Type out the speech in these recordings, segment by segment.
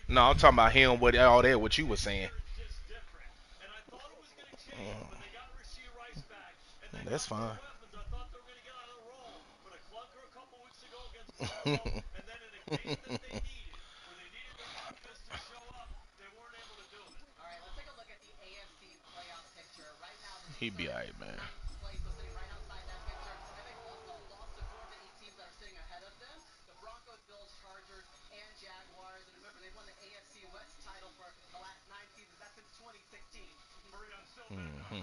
No, I'm talking about him. What all that? What you were saying? That's fine. He be alright, man. Hmm.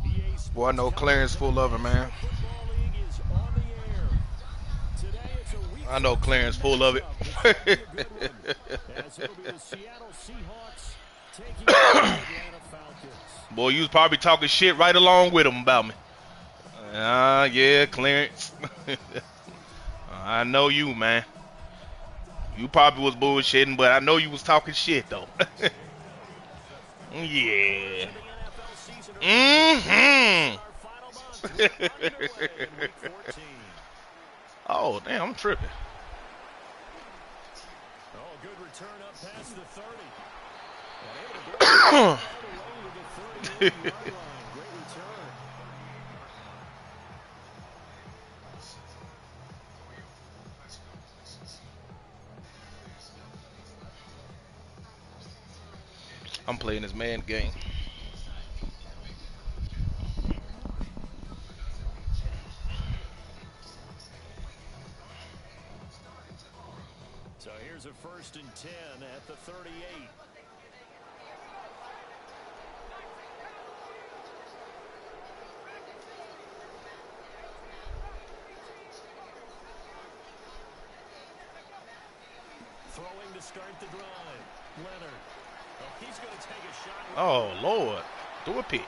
EA Boy, I Sports know Clarence coverage of full the of it, man. National Football League is on the air. Today it's a Week I know 14 Clarence full of it. matchup that should be a good one, as it'll be the Seattle Seahawks taking on the Atlanta Falcons. Boy, you was probably talking shit right along with him about me. Yeah, Clarence. I know you, man. You probably was bullshitting, but I know you was talking shit though. Yeah. Close of the NFL season early in Mm-hmm. our final month. We're underway in Week 14. Oh, damn, I'm tripping. Oh, good return up past the 30. And able to bring it back all the way to the 38-yard line. Great return. I'm playing this man game. So here's a 1st and 10 at the 38. Throwing to start the drive. Leonard. Oh, he's going to take a shot right Oh, away. Lord. Do a pick.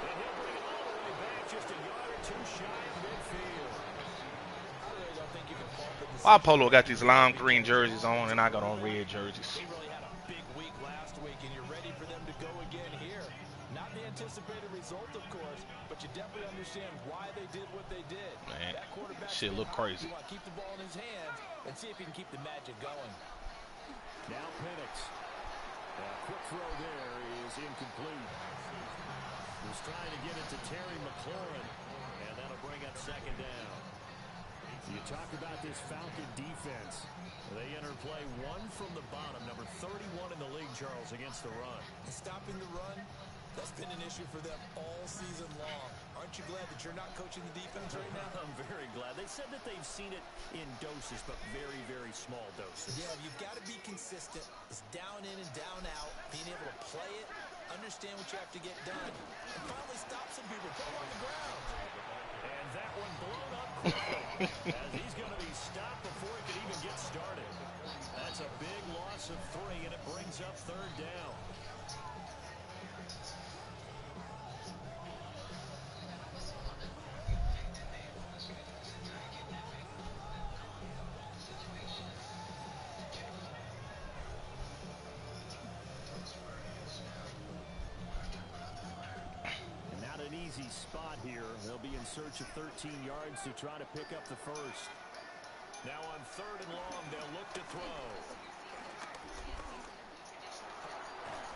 And he'll bring it all the way back just a yard or two shy of midfield. I really don't think you can fault the Why decision Polo got making these here. lime green jerseys on and I got on red jerseys? They really had a big week last week, and you're ready for them to go again here. Not the anticipated result, of course, but you definitely understand why they did what they did. Man, That quarterback's shit been look hot. crazy. You want to keep the ball in his hands and see if he can keep the magic going. Now Penix. A quick throw there is incomplete. Was trying to get it to Terry McLaurin, and that'll bring up 2nd down. You talk about this Falcon defense. They enter play one from the bottom, number 31 in the league, Charles, against the run. And stopping the run, that's been an issue for them all season long. Aren't you glad that you're not coaching the defense right now? I'm very glad. They said that they've seen it in doses, but very, very small doses. Yeah, you've got to be consistent. It's down in and down out, being able to play it, understand what you have to get done, and finally stop some people, put them on the ground. And that one blown up quickly, as he's going to be stopped before he can even get started. That's a big loss of 3, and it brings up 3rd down. Not an easy spot here. They'll be in search of 13 yards to try to pick up the first. Now on 3rd and long, they'll look to throw.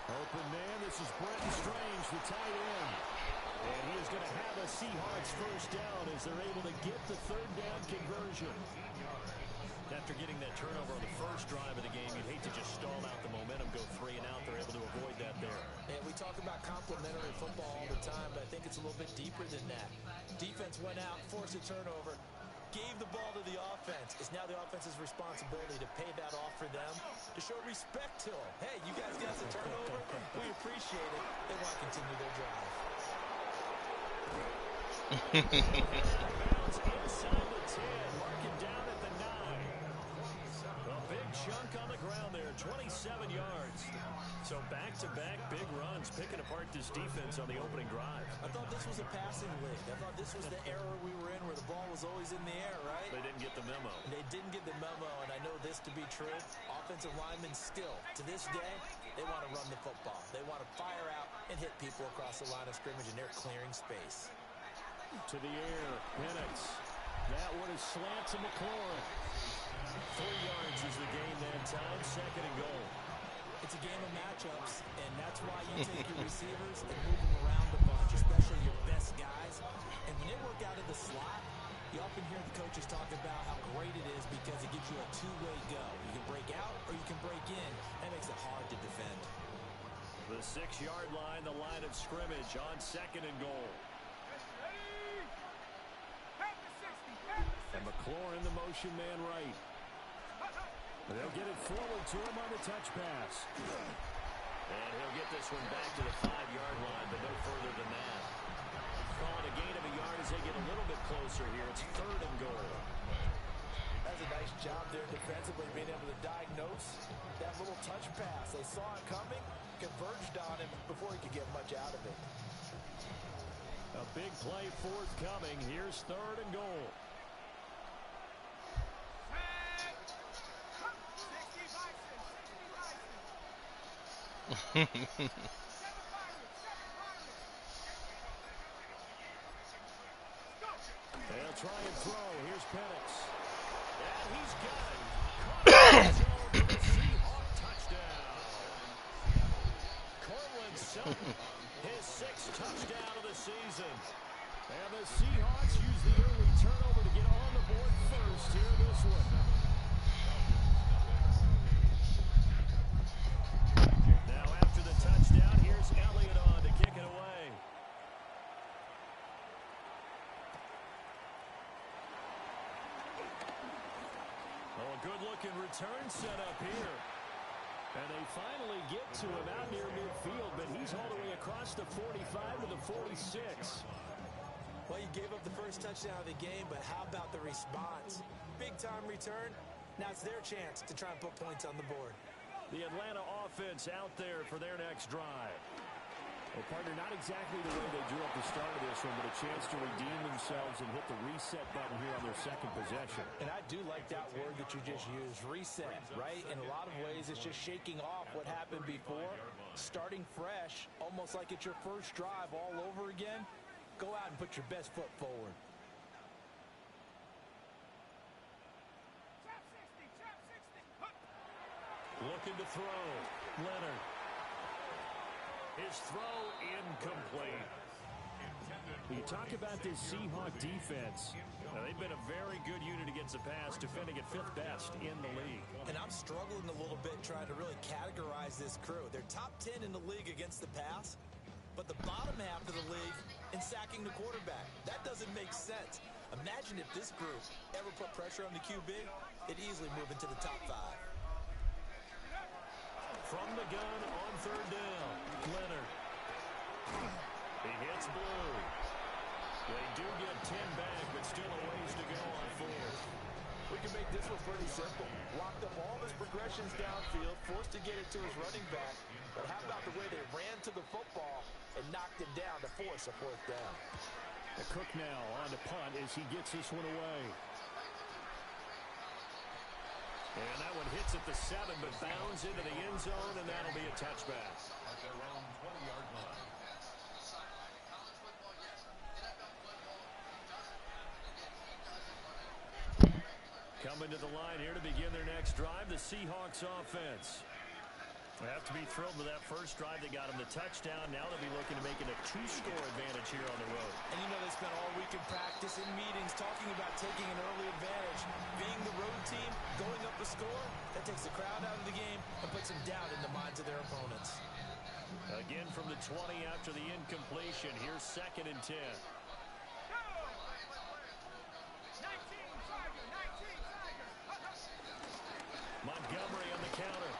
Open man, this is Brenton Strange, the tight end. And he is going to have a Seahawks first down as they're able to get the 3rd down conversion. After getting that turnover on the first drive of the game, you'd hate to just stall out the momentum, go 3 and out. They're able to avoid that there. And we talk about complementary football all the time, but I think it's a little bit deeper than that. Defense went out, forced a turnover, gave the ball to the offense. It's now the offense's responsibility to pay that off for them, to show respect to them. Hey, you guys got the turnover. We appreciate it. They want to continue their drive. Bounce inside the 10, marking down at the 9. A big chunk on the ground there, 27 yards. So back-to-back big runs, picking apart this defense on the opening drive. I thought this was a passing league. I thought this was the era we were in where the ball ball was always in the air, right? They didn't get the memo. They didn't get the memo, and I know this to be true. Offensive linemen still, to this day, they want to run the football. They want to fire out and hit people across the line of scrimmage, and they're clearing space. To the air, Penix. That one is slant to McLaurin. 3 yards is the gain that time, 2nd and goal. It's a game of matchups, and that's why you take your receivers and move them around a bunch, especially your best guys. And when they work out of the slot, you often hear the coaches talk about how great it is because it gives you a two-way go. You can break out or you can break in. That makes it hard to defend. The 6-yard line, the line of scrimmage on 2nd and goal. And McLaurin, the motion man right. They'll get it forward to him on the touch pass. And he'll get this one back to the 5-yard line, but no further than that. Calling a gain of a yard as they get a little bit closer here. It's 3rd and goal. That's a nice job there defensively, being able to diagnose that little touch pass. They saw it coming, converged on him before he could get much out of it. A big play forthcoming. Here's 3rd and goal. They'll try and throw. Here's Penix. And he's got it. Seahawk touchdown. Cortland Sutton, his 6th touchdown of the season. And the Seahawks use the early turnover to get on the board first here in this one. Now after the touchdown, here's Elliott on to kick it away. Oh, a good-looking return set up here. And they finally get to him out near midfield, but he's all the way across the 45 to the 46. Well, you gave up the first touchdown of the game, but how about the response? Big-time return. Now it's their chance to try and put points on the board. The Atlanta offense out there for their next drive. Well, partner, not exactly the way they drew up the start of this one, but a chance to redeem themselves and hit the reset button here on their 2nd possession. And I do like that word that you just used, reset, right? In a lot of ways, it's just shaking off what happened before, starting fresh, almost like it's your first drive all over again. Go out and put your best foot forward. Looking to throw. Leonard. His throw incomplete. You talk about this Seahawk defense. Now, they've been a very good unit against the pass, defending at 5th best in the league. And I'm struggling a little bit trying to really categorize this crew. They're top 10 in the league against the pass, but the bottom half of the league in sacking the quarterback. That doesn't make sense. Imagine if this group ever put pressure on the QB, it'd easily move into the top 5. From the gun on 3rd down, Leonard. He hits Blue. They do get 10 back, but still a ways to go on 4th. We can make this one pretty simple. Locked up all his progressions downfield, forced to get it to his running back. But how about the way they ran to the football and knocked him down to force a 4th down? The Cook now on to punt as he gets this one away. And that one hits at the 7, but bounds into the end zone, and that'll be a touchback. Coming to the line here to begin their next drive, the Seahawks offense. They have to be thrilled with that first drive. They got them the touchdown. Now they'll be looking to make it a 2-score advantage here on the road. And you know they spent all week in practice, in meetings, talking about taking an early advantage. Being the road team, going up a score, that takes the crowd out of the game and puts them down in the minds of their opponents. Again from the 20 after the incompletion. Here's 2nd and 10. Montgomery on the counter.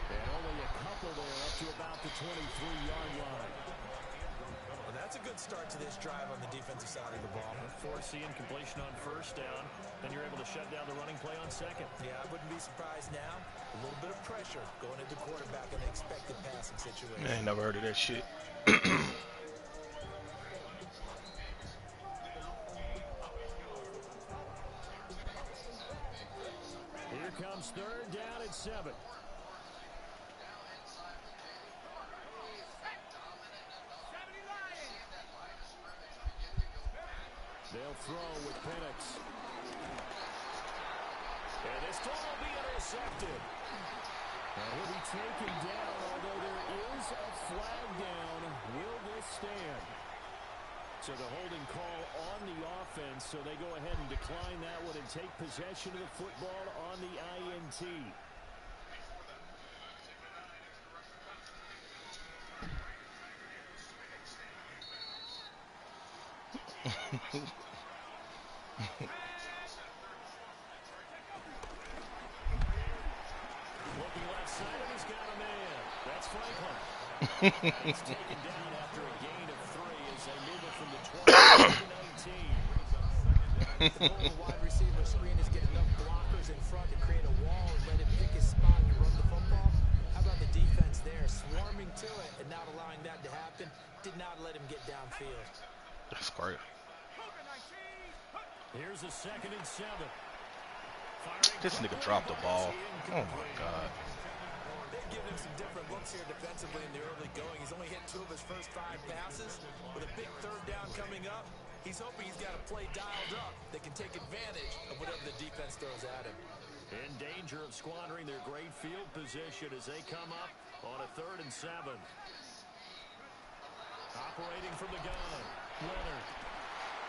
And only a couple there up to about the 23-yard line. Well, that's a good start to this drive on the defensive side of the ball. Force the incompletion on 1st down, then you're able to shut down the running play on 2nd. Yeah, I wouldn't be surprised now. A little bit of pressure going into quarterback in the expected passing situation. I ain't never heard of that shit. comes 3rd down and 7. They'll throw with Penix. And this ball will be intercepted. And he'll be taken down, although there is a flag down. Will this stand? So the holding call on the offense, so they go ahead and decline that one and take possession of the football on the INT. Looking left side, and he's got a man. That's Franklin. He's taken down after a gain of 3 as they move it from the 20 to 19. The wide receiver screen is getting enough blockers in front to create a wall and let him pick his spot and run the football. How about the defense there, swarming to it and not allowing that to happen? Did not let him get downfield. That's great. Here's a 2nd and 7. This nigga dropped the ball. Oh my God. They've given him some different looks here defensively in the early going. He's only hit 2 of his first 5 passes. With a big 3rd down coming up, he's hoping he's got a play dialed up that can take advantage of whatever the defense throws at him. In danger of squandering their great field position as they come up on a 3rd and 7. Operating from the gun, Leonard.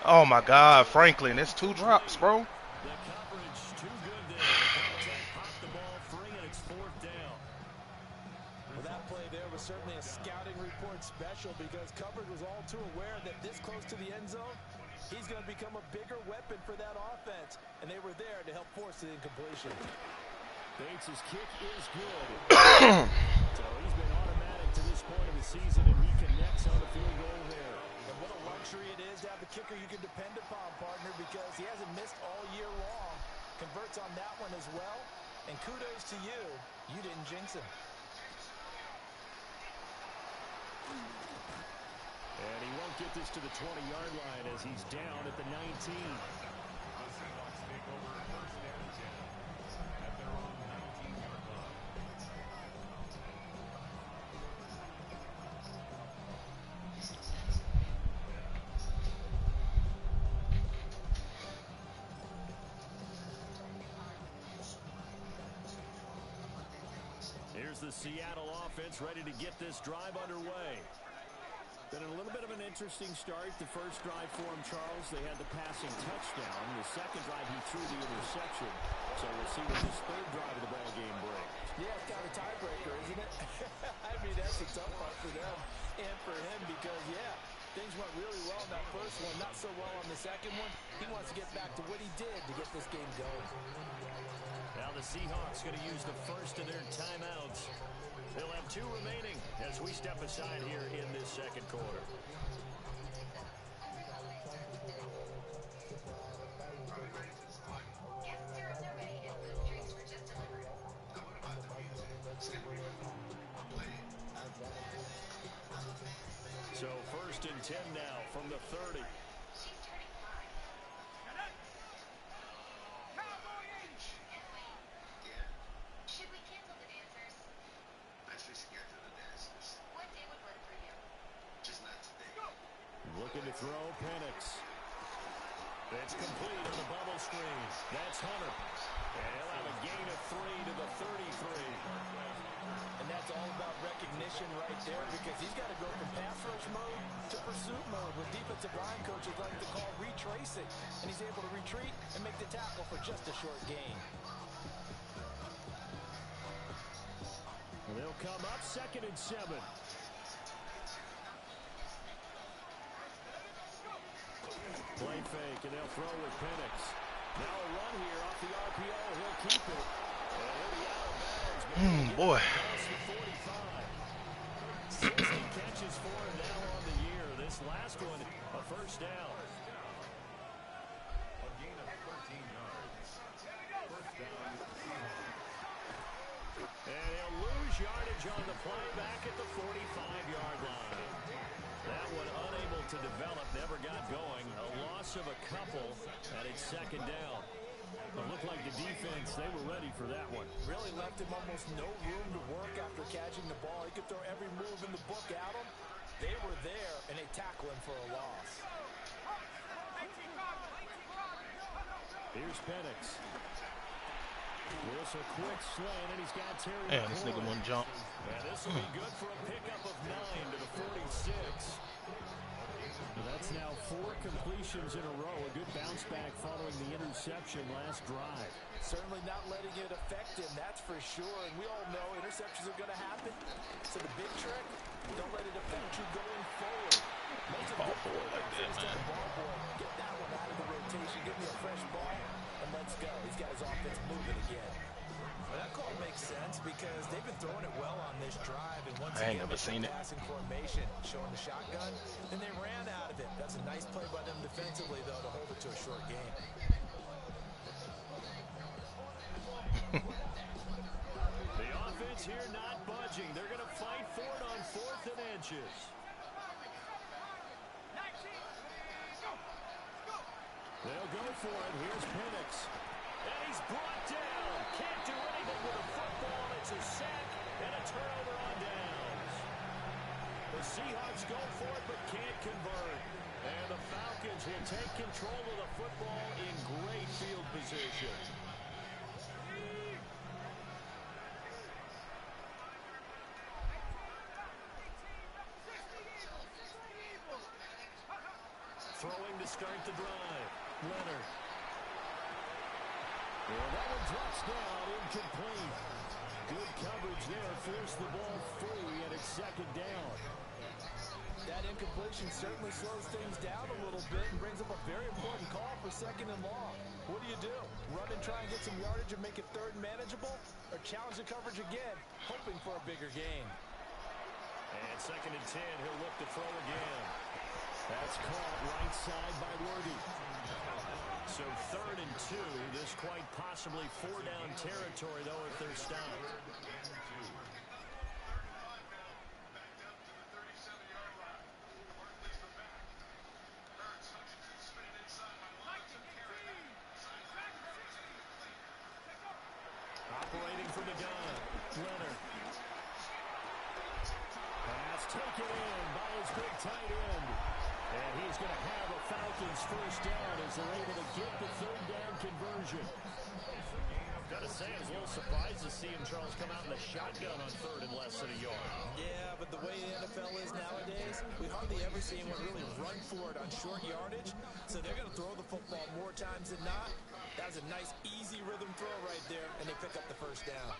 Oh my God, Franklin, it's 2 drops, bro. The coverage too good there. The contact popped the ball free, and it's 4th down. Well, that play there was certainly a scouting report special because coverage was all too aware that this close to the end zone, he's going to become a bigger weapon for that offense, and they were there to help force the incompletion. Bates' kick is good. So he's been automatic to this point of the season, and he connects on the field goal there. And what a luxury it is to have a kicker you can depend upon, partner, because he hasn't missed all year long. Converts on that one as well. And kudos to you. You didn't jinx him. And he won't get this to the 20-yard line as he's down at the 19. Here's the Seattle offense ready to get this drive underway. Been a little bit of an interesting start. The first drive for him, Charles, they had the passing touchdown. The second drive, he threw the interception. So we'll see what this 3rd drive of the ball game brings. Yeah, it's kind of a tiebreaker, isn't it? I mean, that's a tough part for them and for him because, yeah, things went really well in that first one, not so well on the second one. He wants to get back to what he did to get this game going. Now the Seahawks going to use the first of their timeouts. They'll have 2 remaining as we step aside here in this 2nd quarter. So 1st and 10 now from the 30. Looking to throw, Penix. It's complete on the bubble screen. That's Hunter. And he'll have a gain of 3 to the 33. And that's all about recognition right there because he's got to go from pass rush mode to pursuit mode, what defensive line coaches like to call retracing. And he's able to retreat and make the tackle for just a short gain. And they'll come up 2nd and 7. Play fake, and they'll throw with Penix. Now a run here off the RPO. He'll keep it. And he'll be out of bounds. Boy. 60 catches for him now on the year. This last one, a 1st down. A gain of 13 yards. 1st down. And he'll lose yardage on the play back at the 45-yard line. That one unable to develop, never got going. A loss of a couple, and it's 2nd down. It looked like the defense, they were ready for that one. Really left him almost no room to work after catching the ball. He could throw every move in the book at him. They were there, and they tackle him for a loss. Here's Penix. Wilson quick slant, and he's got Terry. Damn, this nigga won't jump. And this will be good for a pickup of 9 to the 46. That's now 4 completions in a row. A good bounce back following the interception last drive. Certainly not letting it affect him, that's for sure. And we all know interceptions are going to happen. So the big trick, don't let it affect you going forward. Ball boy like that, man. Ball boy, get that one out of the rotation. Give me a fresh ball, and let's go. He's got his offense moving again. Well, that call makes sense because they've been throwing it well on this drive. And once I ain't again, never seen it. passing formation, showing the shotgun, and they ran out of it. That's a nice play by them defensively, though, to hold it to a short game. The offense here not budging. They're going to fight for it on 4th and inches. They'll go for it. Here's Penix. And he's brought down. Can't do anything with a football. It's a sack and a turnover on downs. The Seahawks go for it but can't convert. And the Falcons will take control of the football in great field position. Throwing to start the drive. Leonard. Well, that one drops down, incomplete. Good coverage there, forced the ball free, and it's 2nd down. That incompletion certainly slows things down a little bit and brings up a very important call for 2nd and long. What do? Run and try and get some yardage and make it 3rd and manageable? Or challenge the coverage again, hoping for a bigger gain? And 2nd and 10, he'll look to throw again. That's caught right side by Worthy. So 3rd and 2. This quite possibly 4-down territory, though, if they're stopped. Operating from the gun. Leonard. Pass taken in by his big tight end. And he's going to have a Falcons 1st down as they're able to get the 3rd down conversion. Got to say, I was a little surprised to see him, Charles, come out in the shotgun on 3rd and less than a yard. Yeah, but the way the NFL is nowadays, we hardly ever see anyone really run for it on short yardage. So they're going to throw the football more times than not. That was a nice, easy rhythm throw right there, and they pick up the 1st down.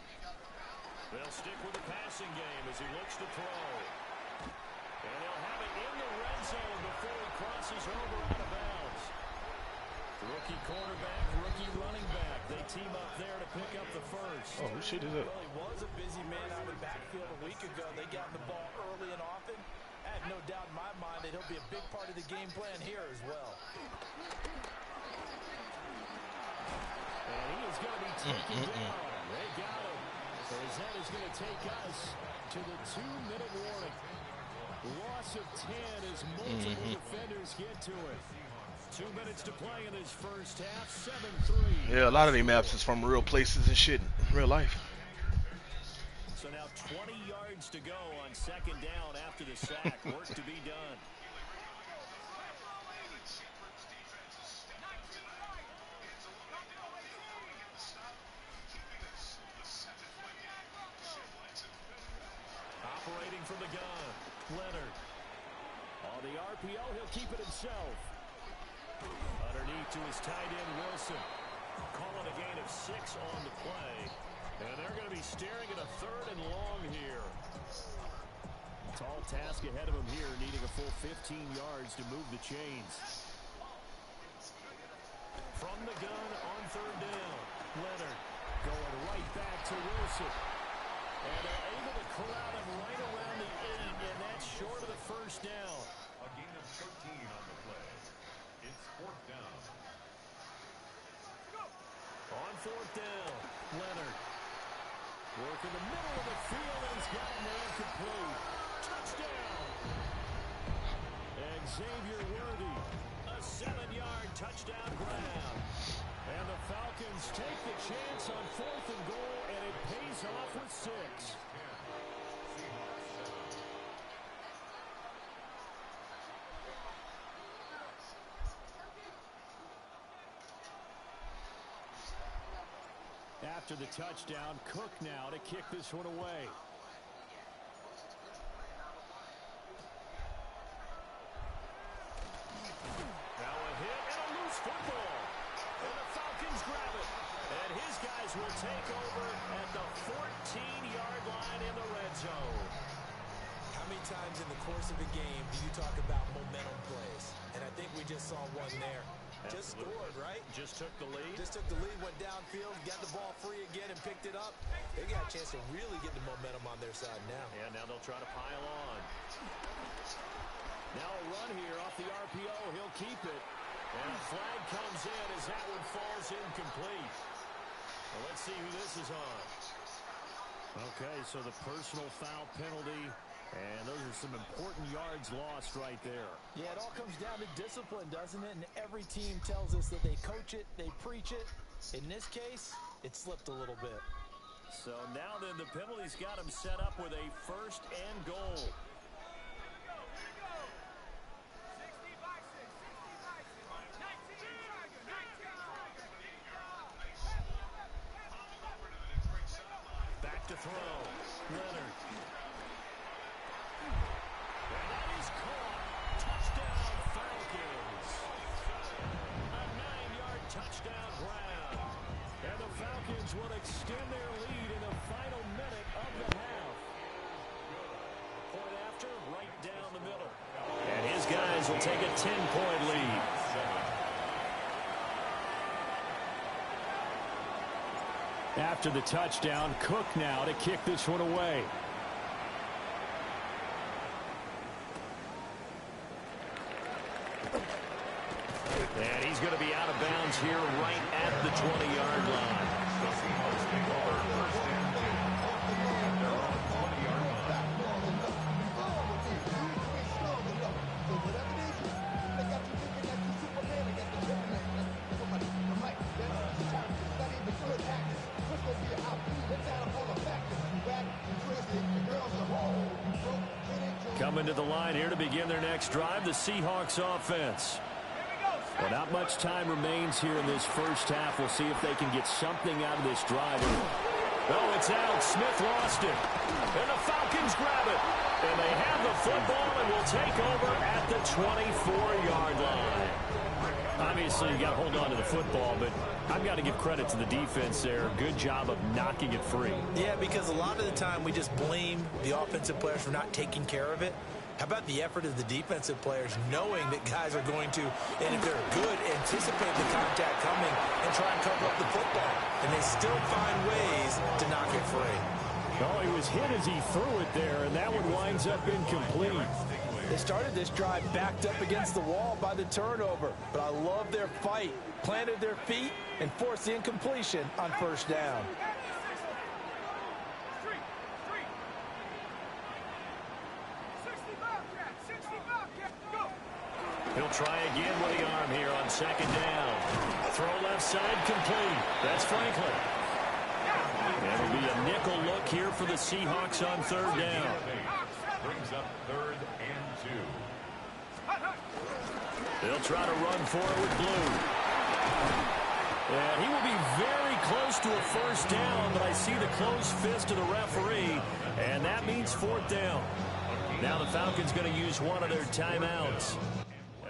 They'll stick with the passing game as he looks to throw. And he'll have it in the red zone before he crosses over out of bounds. Rookie quarterback, rookie running back. They team up there to pick up the 1st. Oh, who shit is it? Well, he was a busy man out of the backfield a week ago. They got the ball early and often. I have no doubt in my mind that he'll be a big part of the game plan here as well. And he is going to be taken down. They got him. As that is going to take us to the 2-minute warning. Loss of 10 as multiple defenders get to it. 2 minutes to play in this 1st half, 7-3. Yeah, a lot of these maps is from real places and shit, real life. So now 20 yards to go on 2nd down after the sack. Work to be done. Operating from the gun, Leonard. On the RPO, he'll keep it himself. Underneath to his tight end, Wilson. Calling a gain of 6 on the play. And they're going to be staring at a 3rd and long here. Tall task ahead of him here, needing a full 15 yards to move the chains. From the gun on 3rd down, Leonard going right back to Wilson. And they're able to corral him right around the 8, and that's short of the 1st down. A gain of 13 on the play. It's 4th down. On 4th down, Leonard. Work in the middle of the field, and he's got a man complete. Touchdown! And Xavier Worthy, a 7-yard touchdown grab. And the Falcons take the chance on 4th and goal, and it pays off with 6. After the touchdown, Cook now to kick this one away. Now a hit and a loose football. And the Falcons grab it. And his guys will take over at the 14-yard line in the red zone. How many times in the course of a game do you talk about momentum plays? And I think we just saw one there. Just scored, right? Just took the lead. Just took the lead, went downfield, got the ball free again, and picked it up. They got a chance to really get the momentum on their side now. And now they'll try to pile on. Now a run here off the RPO. He'll keep it. And a flag comes in as that one falls incomplete. Well, let's see who this is on. Okay, so the personal foul penalty. And those are some important yards lost right there. Yeah, it all comes down to discipline, doesn't it? And every team tells us that they coach it, they preach it. In this case, it slipped a little bit. So now then the penalty's got him set up with a 1st and goal. Back to throw. Leonard. And that is caught. Touchdown, Falcons. A 9-yard touchdown grab. And the Falcons will extend their lead in the final minute of the half. Point after, right down the middle. And his guys will take a 10-point lead. After the touchdown, Cook now to kick this one away. And he's going to be out of bounds here right at the 20-yard line. Coming to the line here to begin their next drive, the Seahawks offense. Well, not much time remains here in this first half. We'll see if they can get something out of this drive. Oh, it's out. Smith lost it. And the Falcons grab it. And they have the football and will take over at the 24-yard line. Obviously, you got to hold on to the football, but I've got to give credit to the defense there. Good job of knocking it free. Yeah, because a lot of the time we just blame the offensive players for not taking care of it. How about the effort of the defensive players knowing that guys are going to, and if they're good, anticipate the contact coming and try and cover up the football. And they still find ways to knock it free. Oh, he was hit as he threw it there, and that one winds up incomplete. They started this drive backed up against the wall by the turnover, but I love their fight. Planted their feet and forced the incompletion on 1st down. He'll try again with the arm here on 2nd down. Throw left side complete. That's Franklin. And it'll be a nickel look here for the Seahawks on 3rd down. Brings up 3rd and 2. They'll try to run for it with Blue. And he will be very close to a 1st down, but I see the closed fist of the referee, and that means 4th down. Now the Falcons going to use one of their timeouts,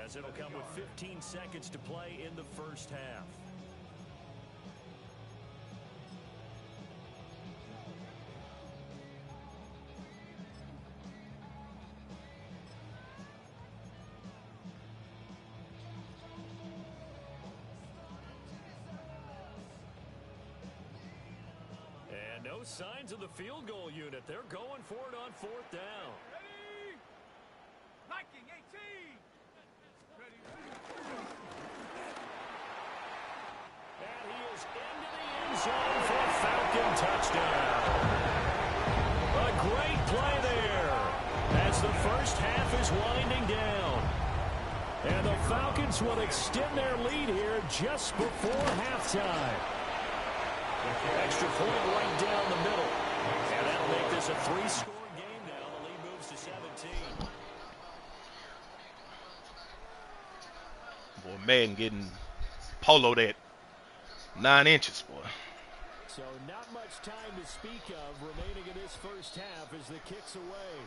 as it'll come with 15 seconds to play in the first half. And no signs of the field goal unit. They're going for it on 4th down. Ready? Liking 18. Ready. And he is into the end zone for a Falcon touchdown. A great play there as the first half is winding down. And the Falcons will extend their lead here just before halftime. Extra point right down the middle. And that'll make this a 3-score game now. The lead moves to 17. Boy, Madden getting poloed at 9 inches, boy. So not much time to speak of remaining in this first half as the kick's away.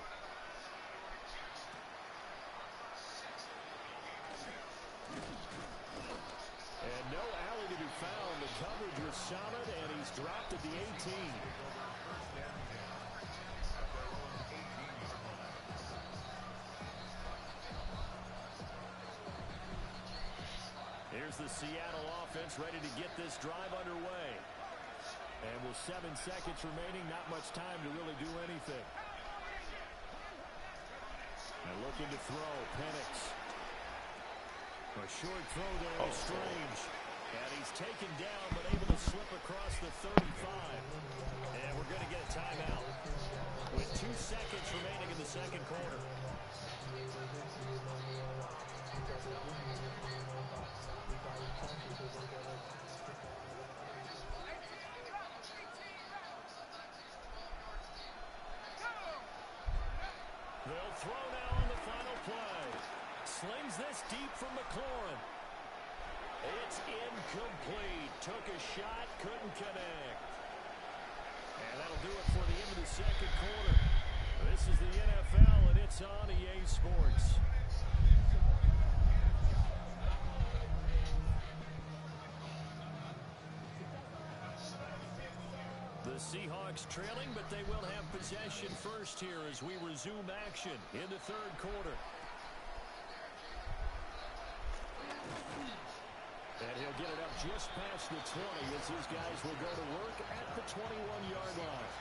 And no alley to be found. The coverage was solid, and he's dropped at the 18. Here's the Seattle offense ready to get this drive underway. And with 7 seconds remaining, not much time to really do anything. And looking to throw, Penix. A short throw there is Strange. And he's taken down, but able to slip across the 35. And we're going to get a timeout with 2 seconds remaining in the second quarter. They'll throw now on the final play. Slings this deep from McLaurin. It's incomplete. Took a shot, couldn't connect. And that'll do it for the end of the second quarter. This is the NFL, and it's on EA Sports. The Seahawks trailing, but they will have possession first here as we resume action in the third quarter. And he'll get it up just past the 20 as these guys will go to work at the 21-yard line.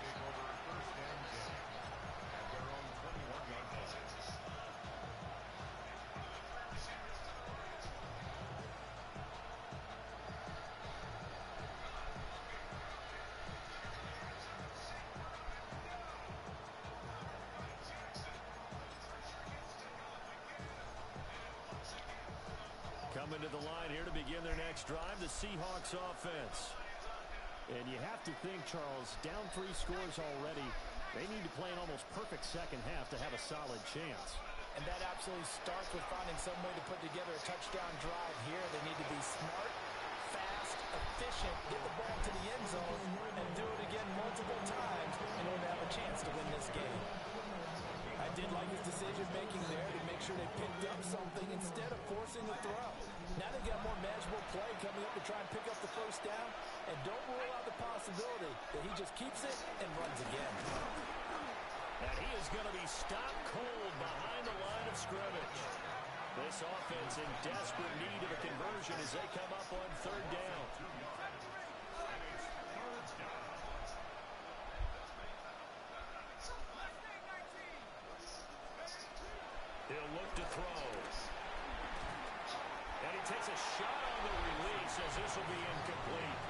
Coming to the line here to begin their next drive, the Seahawks offense. And you have to think, Charles, down 3 scores already. They need to play an almost perfect second half to have a solid chance. And that absolutely starts with finding some way to put together a touchdown drive here. They need to be smart, fast, efficient, get the ball to the end zone, and do it again multiple times in order to have a chance to win this game. I did like his decision-making there to make sure they picked up something instead of forcing the throw. Now they got more manageable play coming up to try and pick up the first down, and don't rule out the possibility that he just keeps it and runs again. And he is going to be stopped cold behind the line of scrimmage. This offense in desperate need of a conversion as they come up on third down. He'll look to throw. And he takes a shot on the release as this will be incomplete.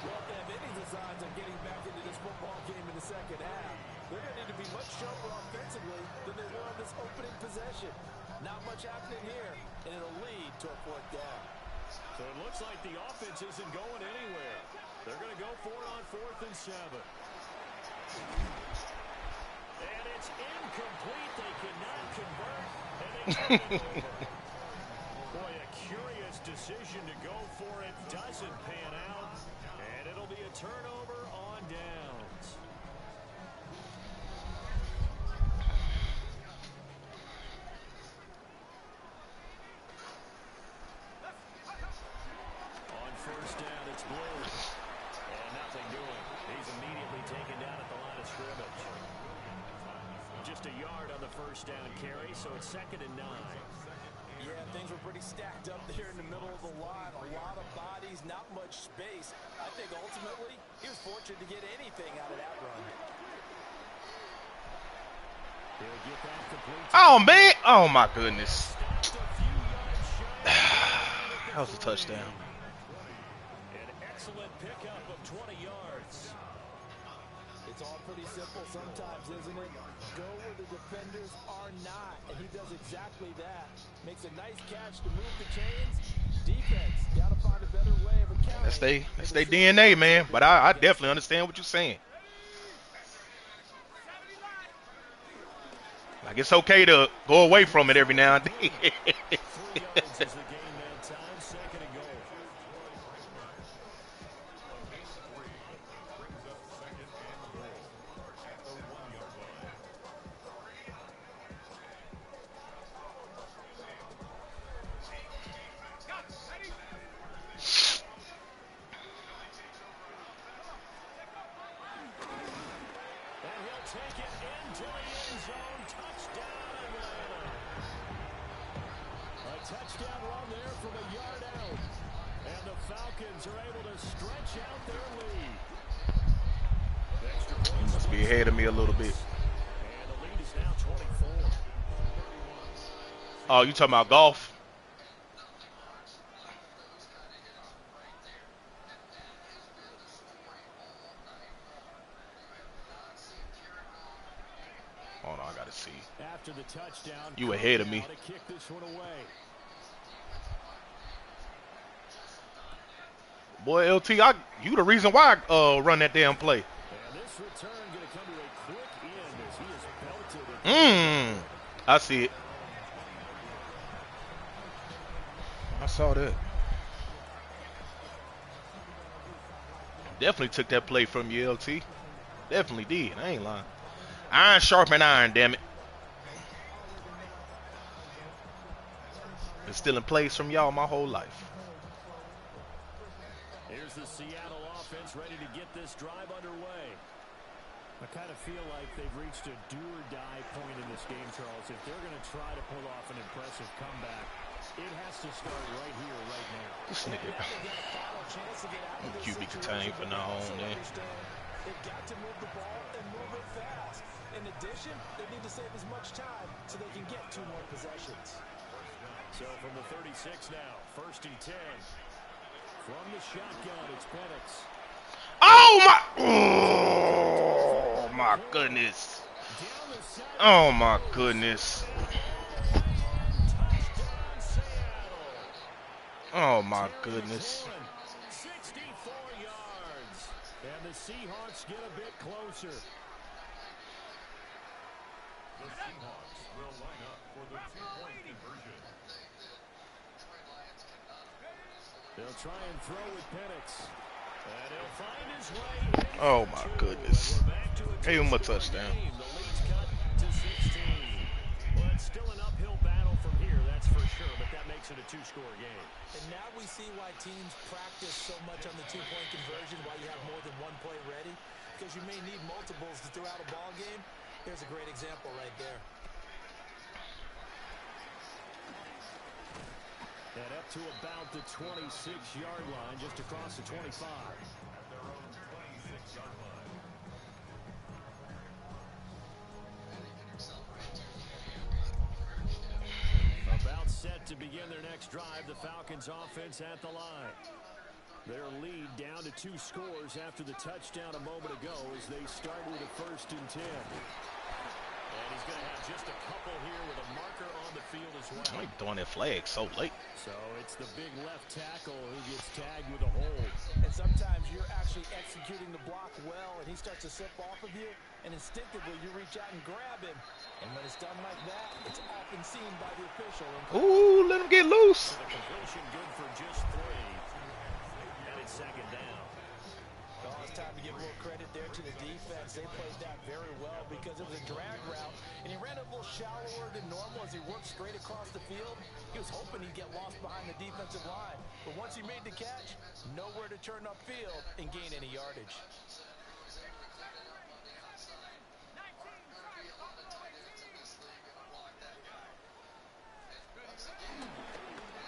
Well, if they have any designs of getting back into this football game in the second half, they're going to need to be much sharper offensively than they were on this opening possession. Not much happening here, and it'll lead to a 4th down. So it looks like the offense isn't going anywhere. They're going to go for it on 4th and 7. And it's incomplete. They cannot convert, and they turn it over. Boy, a curious decision to go for it. Doesn't pan out, and it'll be a turnover on downs. On first down, it's Blue. And nothing doing. He's immediately taken down at the line of scrimmage. Just a yard on the first down carry, so it's 2nd and 9. Yeah, things were pretty stacked up there in the middle of the line. A lot of bodies, not much space. I think ultimately he was fortunate to get anything out of that run. He'll get that complete. Oh, man. Oh, my goodness. That was a touchdown. An excellent pickup of 20 yards. It's all pretty simple sometimes, isn't it? Go where the defenders are not, and he does exactly that. Makes a nice catch to move the chains. Defense, got to find a better way of accounting. That's they DNA, man. But I definitely understand what you're saying. Like, it's okay to go away from it every now and then. 3 yards is the gain that time. Second and goal. Brings up second and goal at the 1-yard line. And he'll take it into the end zone. Touchdown, Atlanta. A touchdown run there from a yard out. And the Falcons are able to stretch out their lead. Extra You points must be ahead of me a little bit. and the lead is now 24. Oh, you talking about golf? Hold on, I gotta see. After the touchdown, You ahead of me. to kick this one away. Boy, LT, you the reason why I run that damn play. And this return going to come to a quick end as he is belted it. I see it. I saw that. Definitely took that play from you, LT. Definitely did. I ain't lying. Iron sharpen iron, damn it. Been stealing plays from y'all my whole life. Here's the Seattle offense ready to get this drive underway. I kind of feel like they've reached a do-or-die point in this game, Charles. If they're going to try to pull off an impressive comeback, it has to start right here, right now. This nigga. QB contained for now on there. They've got to move the ball and move it fast. In addition, they need to save as much time so they can get 2 more possessions. So from the 36 now, 1st and 10. From the shotgun, it's Penix. Oh my goodness. Oh my goodness. Oh my goodness. 64 yards. And the Seahawks get a bit closer. The Seahawks will line up for the 2-point conversion. They'll try and throw with Penix. And he'll find his way. Oh my goodness. Gave him a touchdown. The lead's cut to 16. Well, it's still an uphill battle from here, that's for sure, but that makes it a 2-score game. And now we see why teams practice so much on the 2-point conversion, why you have more than one play ready, because you may need multiples to throw out a ball game. Here's a great example right there. And up to about the 26-yard line, just across the 25. At their own 26-yard line. About set to begin their next drive, the Falcons offense at the line. Their lead down to 2 scores after the touchdown a moment ago as they start with a 1st and 10. And he's going to have just a couple here with a marker on the field as well. Why you throwing that flag so late? So it's the big left tackle who gets tagged with a hold. And sometimes you're actually executing the block well, and he starts to slip off of you, and instinctively you reach out and grab him. And when it's done like that, it's often seen by the official. Ooh, let him get loose. The completion good for just 3. And it's 2nd down. Well, it's time to give a little credit there to the defense. They played that very well because it was a drag route, and he ran a little shallower than normal as he worked straight across the field. He was hoping he'd get lost behind the defensive line, but once he made the catch, nowhere to turn upfield and gain any yardage.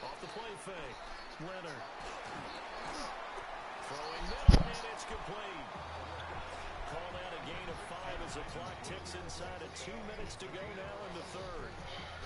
Off the play fake, Leonard. Throwing middle, and it's complete. Call that a gain of 5 as the clock ticks inside of 2 minutes to go now in the 3rd.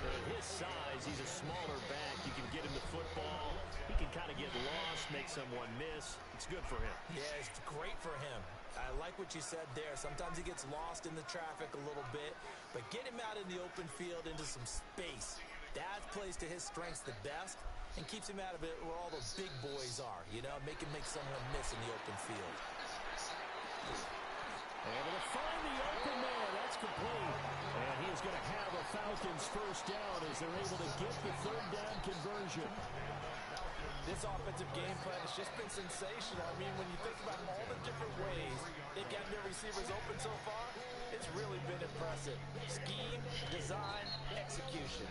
At his size, he's a smaller back. You can get him the football. He can kind of get lost, make someone miss. It's good for him. Yeah, it's great for him. I like what you said there. Sometimes he gets lost in the traffic a little bit, but get him out in the open field into some space. That plays to his strengths the best and keeps him out of it where all those big boys are, you know, make someone miss in the open field. Able to find the open man. That's complete. And he is going to have a Falcons first down as they're able to get the third down conversion. This offensive game plan has just been sensational. I mean, when you think about all the different ways they've gotten their receivers open so far, it's really been impressive. Scheme, design, execution.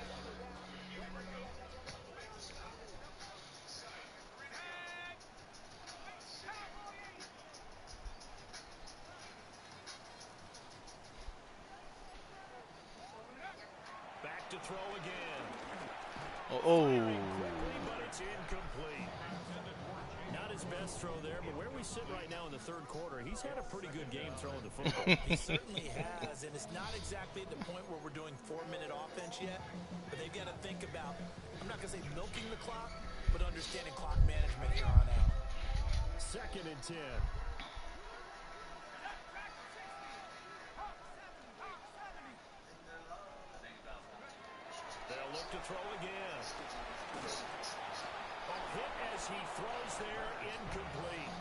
Back to throw again. Oh. But it's incomplete. Not his best throw there, but where we sit right now in the third quarter, he's had a pretty good game throwing the football. He certainly has, and it's not exactly at the point where we're doing 4-minute offense yet, but they've got to think about, I'm not going to say milking the clock, but understanding clock management here on out. 2nd and 10. They'll look to throw again. A hit as he throws there, incomplete.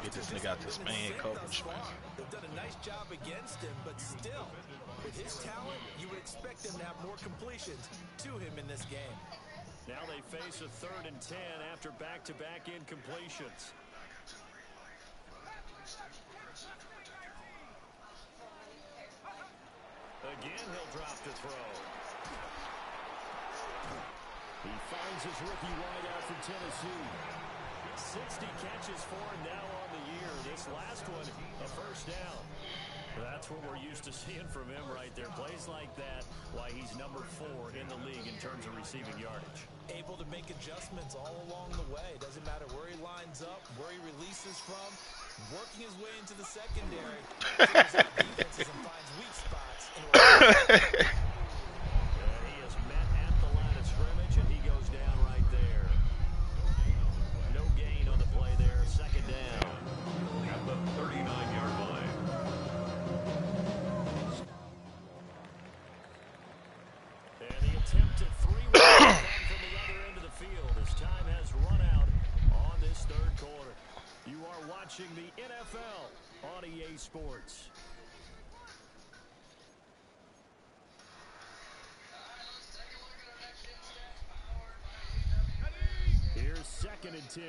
Get this nigga out this man coverage, man. They've done a nice job against him, but still, with his talent, you would expect him to have more completions to him in this game. Now they face a 3rd and 10 after back-to-back incompletions. Again, he'll drop to throw. He finds his rookie wideout from Tennessee. 60 catches for him now on the year. This last one, a first down. That's what we're used to seeing from him right there. Plays like that, why he's number 4 in the league in terms of receiving yardage. Able to make adjustments all along the way. Doesn't matter where he lines up, where he releases from, working his way into the secondary. Figures out defenses and finds weak spots. He is met at the line of scrimmage, and he goes down right there. No gain on the play there. 2nd down. At the 39-yard line. And the attempt at 3 will come from the other end of the field as time has run out on this third quarter. You are watching the NFL on EA Sports. Here's 2nd and 10.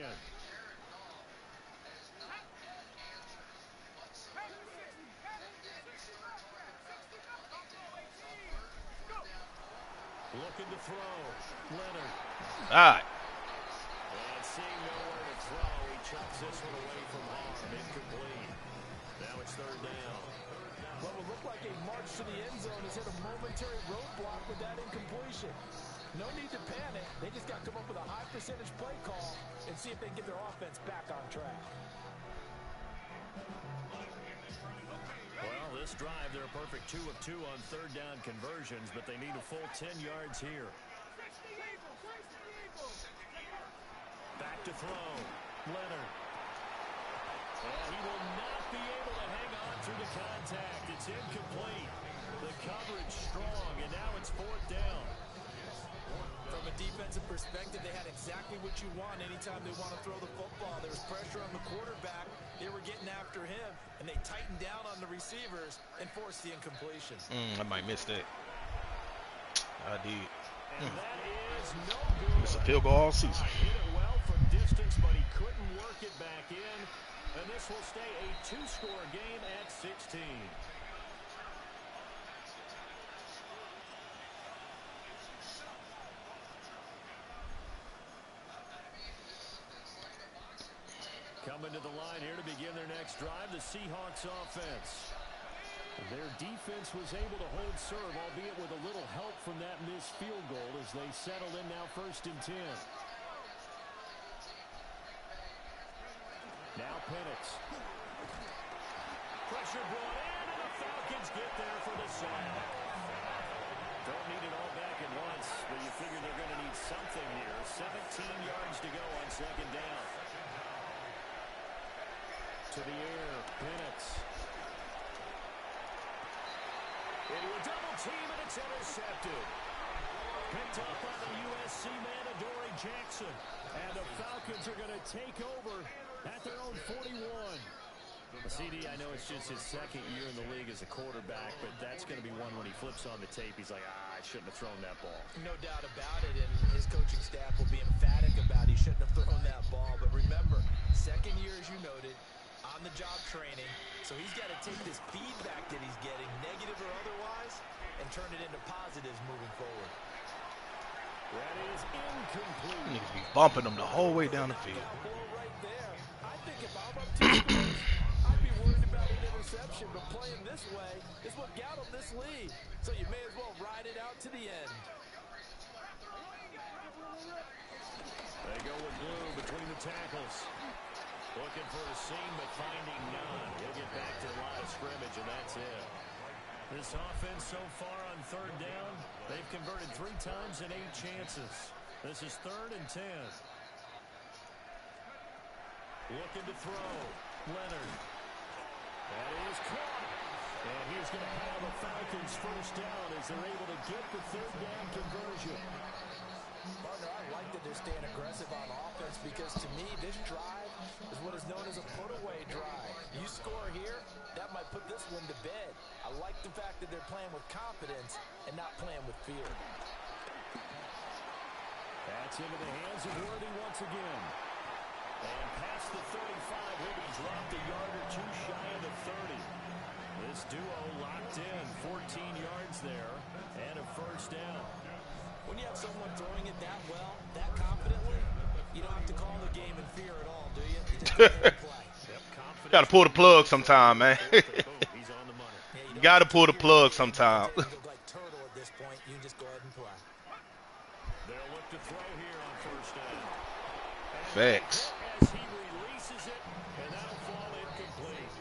Looking to throw. Leonard. All right. And seeing nowhere to throw, he chucks this one away from harm. Incomplete. Now it's 3rd down. What would look like a march to the end zone has hit a momentary roadblock with that incompletion. No need to panic. They just got to come up with a high percentage play call and see if they can get their offense back on track. Well, this drive, they're a perfect 2 of 2 on 3rd down conversions, but they need a full 10 yards here. Back to throw. Leonard. And he will not be able to hang on through the contact. It's incomplete. The coverage strong, and now it's 4th down. From a defensive perspective, they had exactly what you want anytime they want to throw the football. There was pressure on the quarterback. They were getting after him, and they tightened down on the receivers and forced the incompletion. I might miss that. I did. And that is no good. Missed a field goal all season. Hit it well from distance, but he couldn't work it back in. And this will stay a 2-score game at 16. Coming to the line here to begin their next drive, the Seahawks offense. Their defense was able to hold serve, albeit with a little help from that missed field goal as they settle in now 1st and 10. Now Penix. Pressure brought in, and the Falcons get there for the sack. Don't need it all back at once, but you figure they're going to need something here. 17 yards to go on 2nd down. to the air. Penix. Into a double team, and it's intercepted. Picked up by the USC man, Adoree Jackson. And the Falcons are going to take over at their own 41. CD, I know it's just his second year in the league as a quarterback, but that's going to be one when he flips on the tape. He's like, I shouldn't have thrown that ball. No doubt about it, and his coaching staff will be emphatic about he shouldn't have thrown that ball. But remember, second year, as you noted, on-the-job training, so he's got to take this feedback that he's getting, negative or otherwise, and turn it into positives moving forward. That is incomplete. Niggas be bumping them the whole way down the field. Right there. I think if I'm up 2 scores, I'd be worried about an interception, but playing this way is what got him this lead. So you may as well ride it out to the end. They go with blue between the tackles. Looking for a seam, but finding none. He'll get back to the line of scrimmage, and that's it. This offense so far on third down, they've converted 3 times in 8 chances. This is 3rd and 10. Looking to throw. Leonard. That is caught. And he's going to have the Falcons first down as they're able to get the 3rd down conversion. Partner, I like that they're staying aggressive on offense because to me, this drive is what is known as a put-away drive. You score here, that might put this one to bed. I like the fact that they're playing with confidence and not playing with fear. That's into the hands of Worthy once again. And past the 35, he'll be dropped a yard or 2 shy of the 30. This duo locked in, 14 yards there, and a first down. When you have someone throwing it that well, that confidently, you don't have to call the game in fear at all, do you? You just go ahead and play. Gotta pull the plug sometime, man. He's on the money. You gotta pull the plug sometime. Like turtle at this point, you just go ahead and play. They'll look to throw here on first down. Facts. As he releases it, and that'll fall incomplete.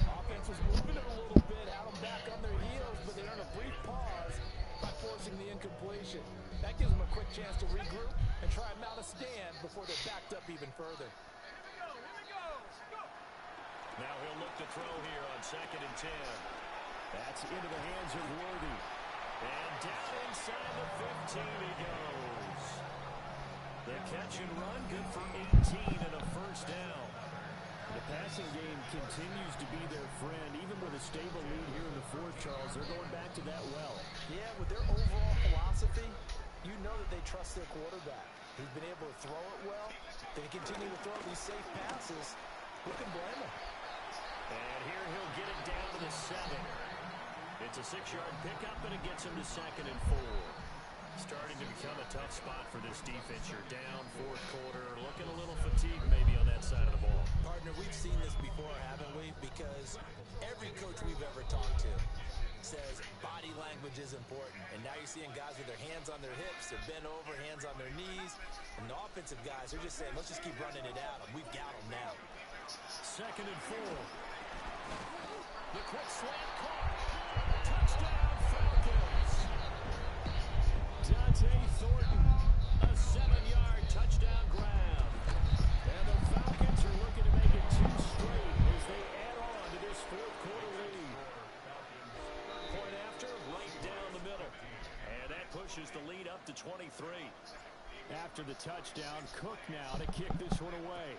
Offense was moving it a little bit, had them back on their heels, but they earned a brief pause by forcing the incompletion. That gives them a quick chance to regroup and try and mount a stand before they're backed up even further. Now he'll look to throw here on 2nd and 10. That's into the hands of Worthy. And down inside the 15 he goes. The catch and run, good for 18 and a first down. The passing game continues to be their friend. Even with a stable lead here in the 4th, Charles, they're going back to that well. Yeah, with their overall philosophy, you know that they trust their quarterback. He's been able to throw it well. They continue to throw these safe passes. Who can blame him? And here he'll get it down to the 7. It's a 6-yard pickup, and it gets him to 2nd and 4. Starting to become a tough spot for this defense. You're down 4th quarter, looking a little fatigued maybe on that side of the ball. Partner, we've seen this before, haven't we? Because every coach we've ever talked to says body language is important. And now you're seeing guys with their hands on their hips, they're bent over, hands on their knees. And the offensive guys are just saying, let's just keep running it at them. We've got them now. 2nd and 4. The quick slant caught. Touchdown Falcons. Dante Thornton, a 7-yard touchdown grab. And the Falcons are looking to make it 2 straight as they add on to this 4th quarter lead. Point after, right down the middle. And that pushes the lead up to 23. After the touchdown, Cook now to kick this one away.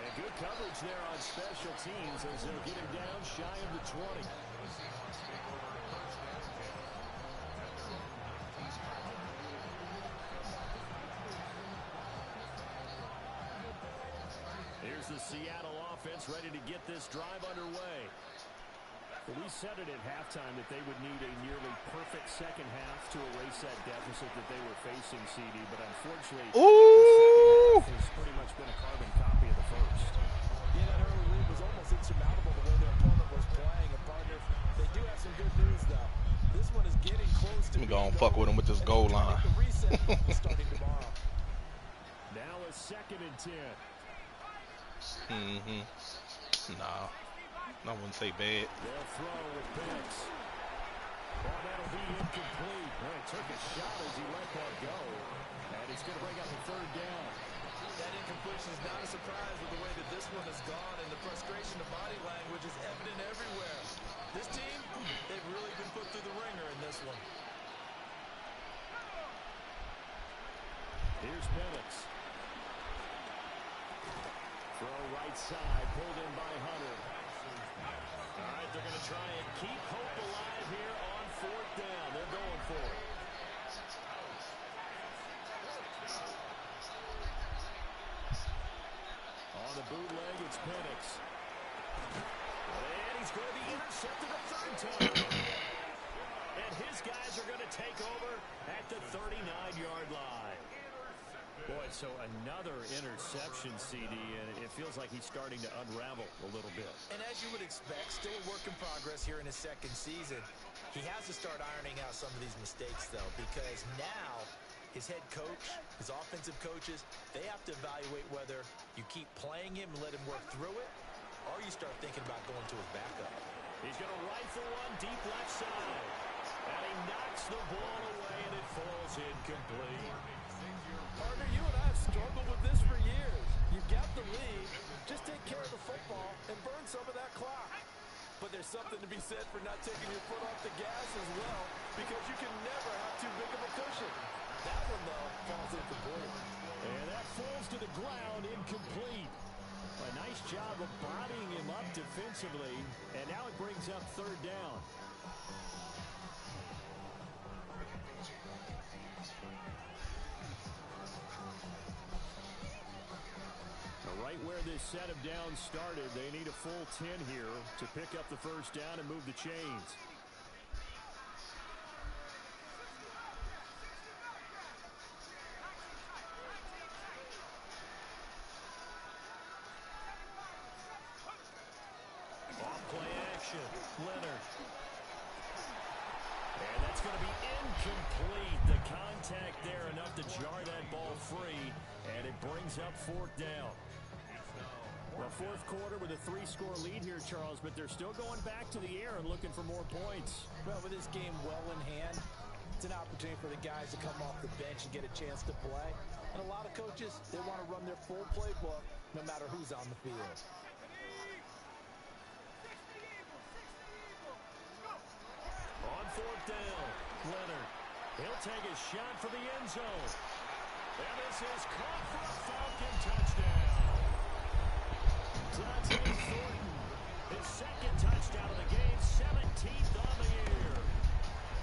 And good coverage there on special teams as they'll get him down shy of the 20. Here's the Seattle offense ready to get this drive underway. We said it at halftime that they would need a nearly perfect second half to erase that deficit that they were facing, CD, but unfortunately, the second half has pretty much been a carbon copy of the first. Yeah, that early lead was almost insurmountable the way their opponent was playing. And partners, they do have some good news, though. This one is getting close to I'm gonna fuck with him with this goal line. The reset starting tomorrow. Now a 2nd and 10. Nah. I wouldn't say bad. They'll throw with Penix. Well, that'll be incomplete. Well, took a shot as he let that go. And it's going to bring up a third down. That incompletion is not a surprise with the way that this one has gone, and the frustration of body language is evident everywhere. This team, they've really been put through the ringer in this one. Here's Penix. Throw right side, pulled in by Hunter. All right, they're going to try and keep hope alive here on fourth down. They're going for it. On the bootleg, it's Penix. And he's going to be intercepted a third time. And his guys are going to take over at the 39-yard line. Boy, so another interception, CD, and it feels like he's starting to unravel a little bit. And as you would expect, still a work in progress here in his second season. He has to start ironing out some of these mistakes, though, because now his head coach, his offensive coaches, they have to evaluate whether you keep playing him and let him work through it, or you start thinking about going to his backup. He's going to rifle one deep left side. And he knocks the ball away, and it falls incomplete. Partner, you and I have struggled with this for years. You've got the lead. Just take care of the football and burn some of that clock. But there's something to be said for not taking your foot off the gas as well, because you can never have too big of a cushion. That one, though, falls incomplete. And that falls to the ground incomplete. A nice job of bodying him up defensively, and now it brings up third down. Right where this set of downs started, they need a full 10 here to pick up the first down and move the chains. Off play action, Leonard. And that's going to be incomplete. The contact there enough to jar that ball free, and it brings up fourth down. Well, fourth quarter with a 3-score lead here, Charles, but they're still going back to the air and looking for more points. Well, with this game well in hand, it's an opportunity for the guys to come off the bench and get a chance to play. And a lot of coaches, they want to run their full playbook no matter who's on the field. On fourth down, Leonard. He'll take a shot for the end zone. And this is caught for a Falcon touchdown. Dante Thornton, his second touchdown of the game, 17th on the year.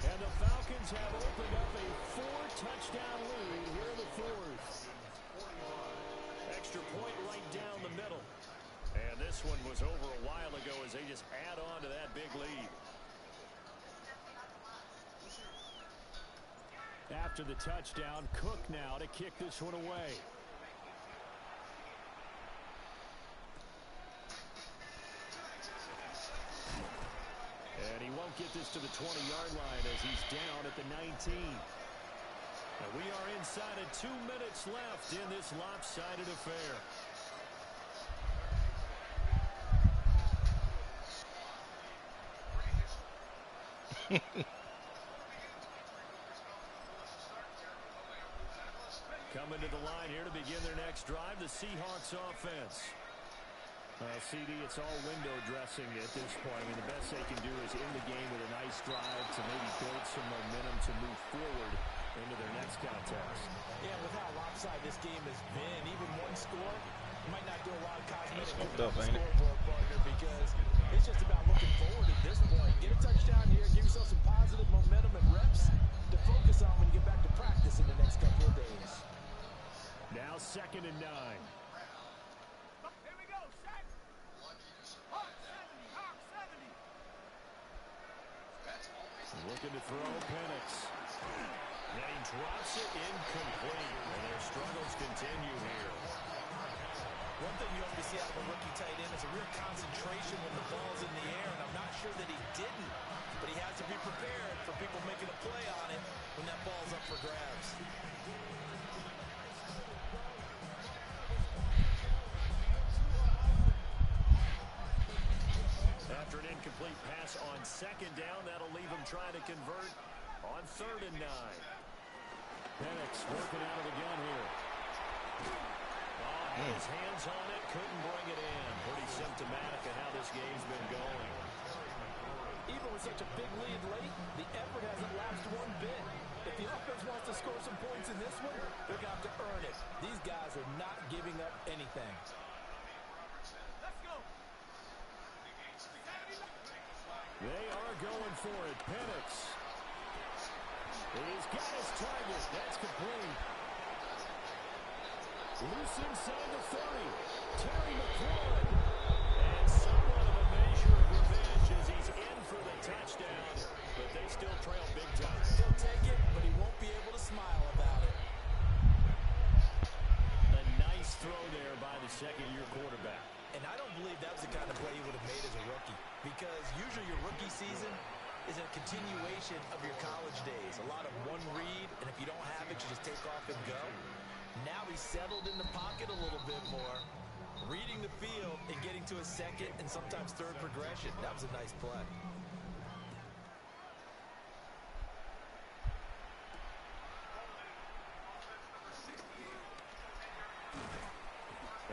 And the Falcons have opened up a 4-touchdown lead here in the fourth. Extra point right down the middle. And this one was over a while ago as they just add on to that big lead. After the touchdown, Cook now to kick this one away. And he won't get this to the 20-yard line as he's down at the 19. And we are inside of 2 minutes left in this lopsided affair. Coming to the line here to begin their next drive, the Seahawks offense. CD, it's all window dressing at this point. I mean, the best they can do is end the game with a nice drive to maybe build some momentum to move forward into their next contest. Yeah, with how lopsided this game has been, even one score might not do a lot of cosmetic scoreboard, partner, because it's just about looking forward at this point. Get a touchdown here, give yourself some positive momentum and reps to focus on when you get back to practice in the next couple of days. Now 2nd and 9. Looking to throw Penix. And he drops it incomplete. And their struggles continue here. One thing you hope to see out of a rookie tight end is a real concentration when the ball's in the air, and I'm not sure that he didn't, but he has to be prepared for people making a play on it when that ball's up for grabs. After an incomplete pass on 2nd down, that'll leave him trying to convert On 3rd and 9. Penix working out of the gun here. Had his hands on it, couldn't bring it in. Pretty symptomatic of how this game's been going. Even with such a big lead late, the effort hasn't lapsed one bit. If the offense wants to score some points in this one, they're going to have to earn it. These guys are not giving up anything. Let's go. They are going for it. Penix. He's got his target. That's complete. Loose inside the 30. Terry McLaurin. And somewhat of a measure of revenge as he's in for the touchdown. But they still trail big time. He'll take it, but he won't be able to smile about it. A nice throw there by the second-year quarterback. And I don't believe that was the kind of play he would have made as a rookie. Because usually your rookie season is a continuation of your college days. A lot of one read, and if you don't have it, you just take off and go. Now he's settled in the pocket a little bit more, reading the field and getting to a second and sometimes third progression. That was a nice play.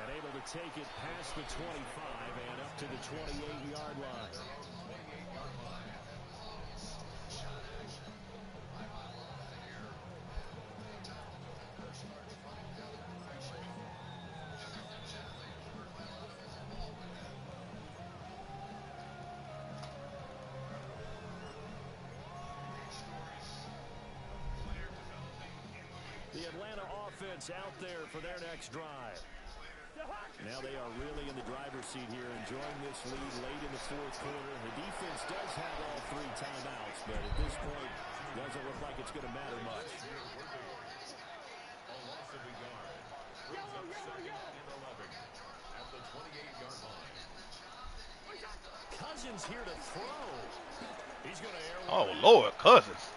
And able to take it past the 25 and up to the 28-yard line. The Atlanta offense out there for their next drive. Now they are really in the driver's seat here, enjoying this lead late in the fourth quarter. The defense does have all 3 timeouts, but at this point, doesn't look like it's going to matter much. A loss of a yard. Brings up 2nd and 11 at the 28-yard line. Cousins here to throw. He's going to air one. Oh, Lord, Cousins.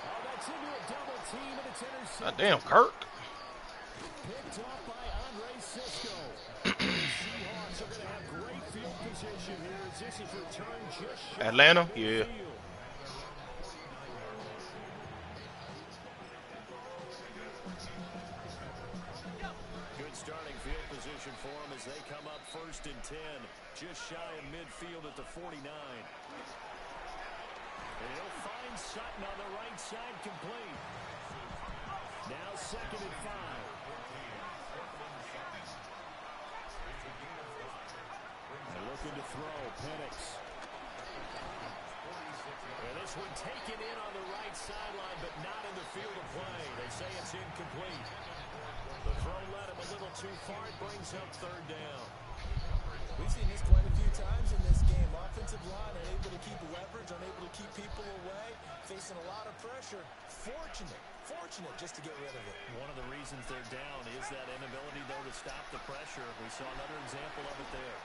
Oh, that's into a double team, and it's intercepted. Goddamn, Kirk. Picked off by Andre Cisco. The Seahawks are going to have great field position here as this is returned just short Atlanta, of yeah. midfield. Good starting field position for them as they come up 1st and 10, just shy of midfield at the 49. He'll find Sutton on the right side, complete. Now 2nd and 5. They're looking to throw. Penix. And this one taken in on the right sideline, but not in the field of play. They say it's incomplete. The throw led him a little too far. It brings up 3rd down. We've seen this quite a few times in this game. Offensive line unable to keep leverage, unable to keep people away, facing a lot of pressure. Fortunate just to get rid of it. One of the reasons they're down is that inability, though, to stop the pressure. We saw another example of it there.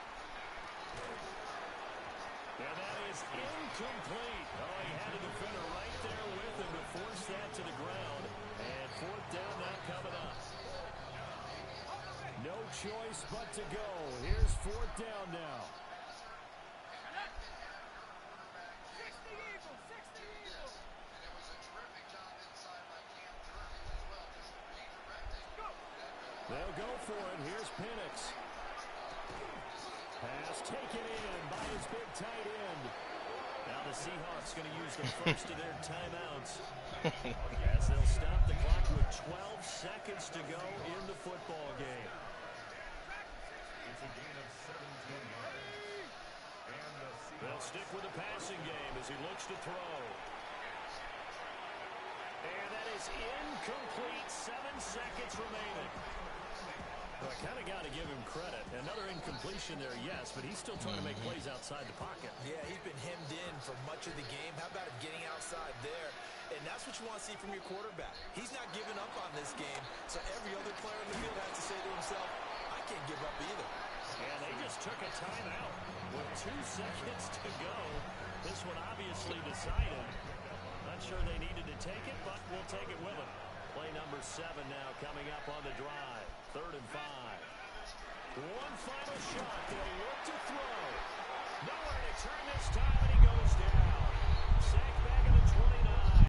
And that is incomplete. Oh, he had a defender right there with him to force that to the ground. And 4th down now coming up. No choice but to go. Here's 4th down now. They'll go for it. Here's Penix. Pass taken in by his big tight end. Now the Seahawks going to use the first of their timeouts as they'll stop the clock with 12 seconds to go in the football game. It's a gain of 17 yards. And the They'll stick with the passing game as he looks to throw. And that is incomplete. 7 seconds remaining. Well, I kind of got to give him credit. Another incompletion there, yes, but he's still trying to make plays outside the pocket. Yeah, he's been hemmed in for much of the game. How about him getting outside there? And that's what you want to see from your quarterback. He's not giving up on this game, so every other player in the field has to say to himself, I can't give up either. And they just took a timeout with 2 seconds to go. This one obviously decided. Not sure they needed to take it, but we'll take it with them. Play number 7 now coming up on the drive. 3rd and 5. One final shot. They'll look to throw. Nowhere to turn this time, and he goes down.